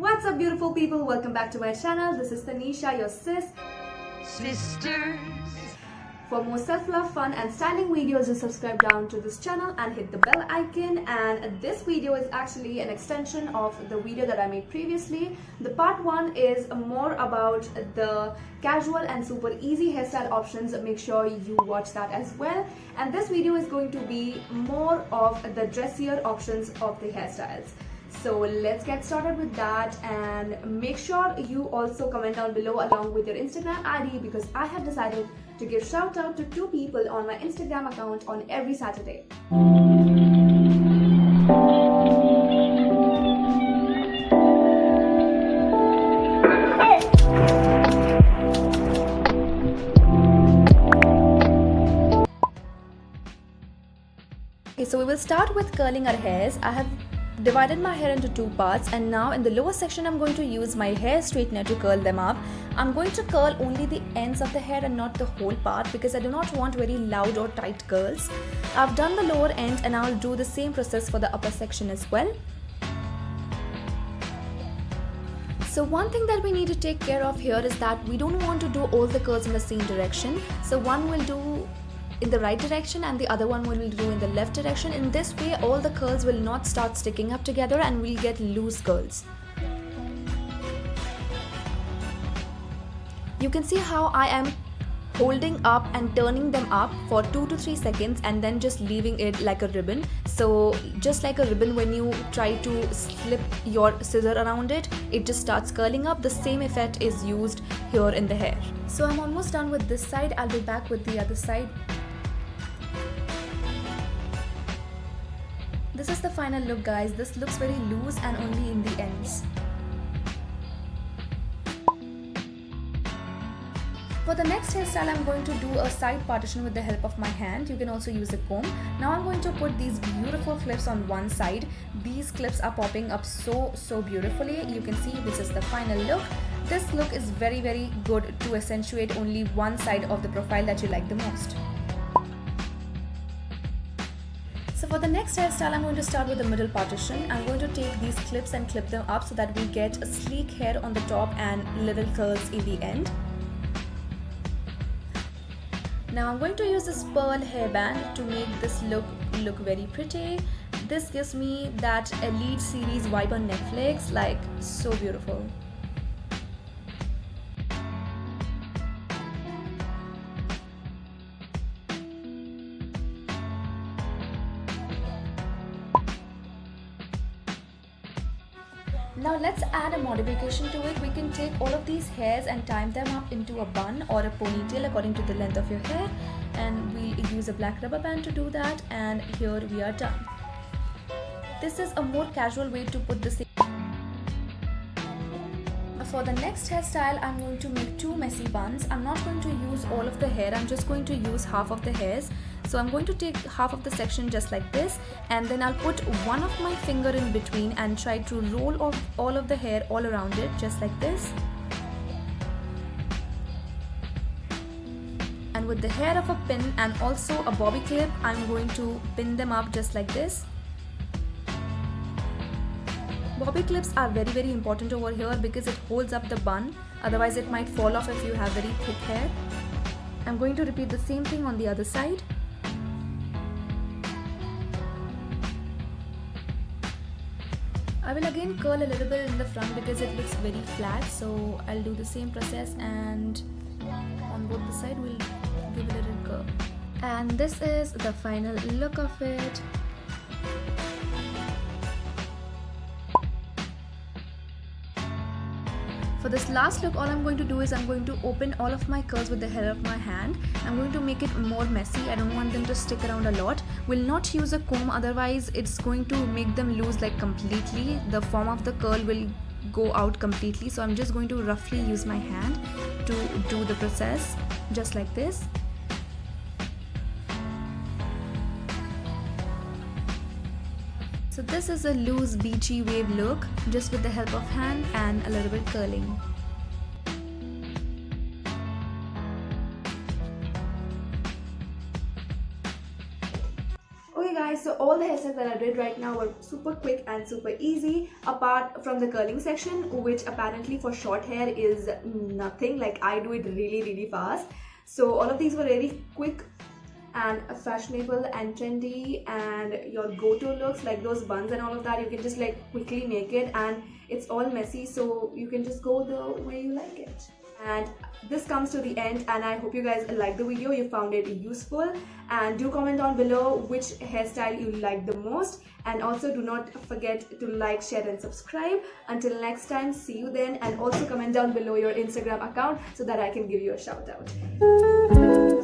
What's up, beautiful people? Welcome back to my channel. This is Tanisha, your Sisters. For more self-love, fun and styling videos, just subscribe down to this channel and hit the bell icon. And this video is actually an extension of the video that I made previously. The part 1 is more about the casual and super easy hairstyle options. Make sure you watch that as well. And this video is going to be more of the dressier options of the hairstyles. So let's get started with that, and make sure you also comment down below along with your Instagram ID, because I have decided to give shout out to 2 people on my Instagram account on every Saturday. Okay, so we will start with curling our hairs. I have divided my hair into 2 parts, and now in the lower section I'm going to use my hair straightener to curl them up. I'm going to curl only the ends of the hair and not the whole part, because I do not want very loud or tight curls. I've done the lower end and I'll do the same process for the upper section as well. So one thing that we need to take care of here is that we don't want to do all the curls in the same direction. So one will do in the right direction and the other one will do in the left direction. In this way, all the curls will not start sticking up together and we'll get loose curls. You can see how I am holding up and turning them up for 2 to 3 seconds and then just leaving it like a ribbon. So just like a ribbon, when you try to slip your scissor around it, it just starts curling up. The same effect is used here in the hair. So I'm almost done with this side. I'll be back with the other side. This is the final look, guys. This looks very loose and only in the ends. For the next hairstyle, I'm going to do a side partition with the help of my hand. You can also use a comb. Now I'm going to put these beautiful clips on one side. These clips are popping up so beautifully. You can see this is the final look. This look is very good to accentuate only one side of the profile that you like the most. So for the next hairstyle, I'm going to start with the middle partition. I'm going to take these clips and clip them up so that we get a sleek hair on the top and little curls in the end. Now I'm going to use this pearl hairband to make this look very pretty. This gives me that Elite series vibe on Netflix, like so beautiful. Now let's add a modification to it. We can take all of these hairs and tie them up into a bun or a ponytail according to the length of your hair, and we'll use a black rubber band to do that, and here we are done. This is a more casual way to put this in. For the next hairstyle, I'm going to make 2 messy buns. I'm not going to use all of the hair, I'm just going to use half of the hairs. So I'm going to take half of the section just like this, and then I'll put one of my finger in between and try to roll off all of the hair all around it just like this. And with the hair of a pin and also a bobby clip, I'm going to pin them up just like this. Bobby clips are very important over here because it holds up the bun, otherwise it might fall off if you have very thick hair. I'm going to repeat the same thing on the other side. I will again curl a little bit in the front because it looks very flat, so I'll do the same process, and on both the side we'll give it a little curve. And this is the final look of it. For this last look, all I'm going to do is I'm going to open all of my curls with the help of my hand. I'm going to make it more messy. I don't want them to stick around a lot. Will not use a comb, otherwise it's going to make them loose like completely. The form of the curl will go out completely. So I'm just going to roughly use my hand to do the process just like this. So this is a loose beachy wave look, just with the help of hand and a little bit curling. Okay guys, so all the hairstyles that I did right now were super quick and super easy, apart from the curling section, which apparently for short hair is nothing. Like, I do it really fast. So all of these were really quick and fashionable and trendy, and your go-to looks like those buns and all of that, you can just like quickly make it, and it's all messy, so you can just go the way you like it. And this comes to the end, and I hope you guys liked the video, you found it useful, and do comment down below which hairstyle you like the most, and also do not forget to like, share and subscribe. Until next time, see you then, and also comment down below your Instagram account so that I can give you a shout out.